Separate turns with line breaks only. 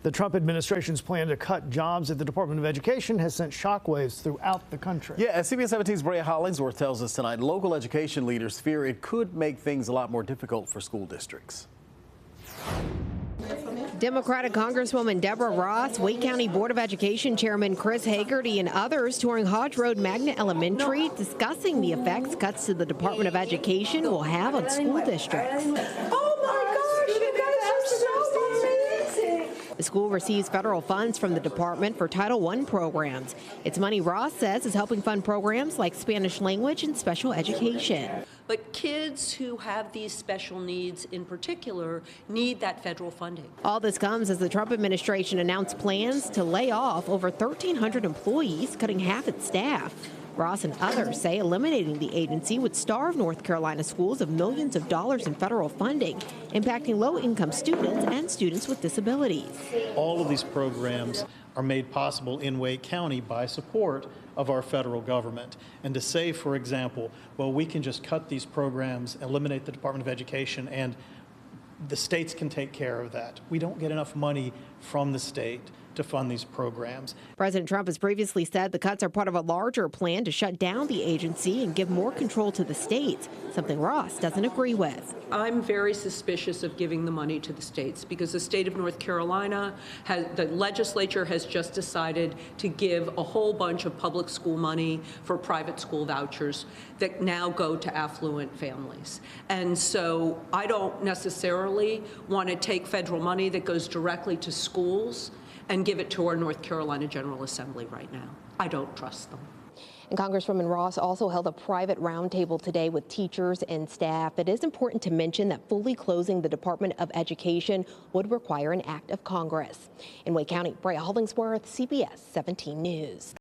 The Trump administration's plan to cut jobs at the Department of Education has sent shockwaves throughout the country.
Yeah, as CBS 17's Brea Hollingsworth tells us tonight, local education leaders fear it could make things a lot more difficult for school districts.
Democratic Congresswoman Deborah Ross, Wake County Board of Education Chairman Chris Hagerty, and others touring Hodge Road Magna Elementary, discussing the effects cuts to the Department of Education will have on school districts. The school receives federal funds from the department for Title I programs. It's money Ross says is helping fund programs like Spanish language and special education.
But kids who have these special needs in particular need that federal funding.
All this comes as the Trump administration announced plans to lay off over 1,300 employees, cutting half its staff. Ross and others say eliminating the agency would starve North Carolina schools of millions of dollars in federal funding, impacting low-income students and students with disabilities.
All of these programs are made possible in Wake County by support of our federal government. And to say, for example, well, we can just cut these programs, eliminate the Department of Education, and the states can take care of that. We don't get enough money from the state to fund these programs.
President Trump has previously said the cuts are part of a larger plan to shut down the agency and give more control to the states, something Ross doesn't agree with.
I'm very suspicious of giving the money to the states because the state of North Carolina, the legislature has just decided to give a whole bunch of public school money for private school vouchers that now go to affluent families. And so I don't necessarily want to take federal money that goes directly to schools and give it to our North Carolina General Assembly right now. I don't trust them.
And Congresswoman Ross also held a private roundtable today with teachers and staff. It is important to mention that fully closing the Department of Education would require an act of Congress. In Wake County, Brea Hollingsworth, CBS 17 News.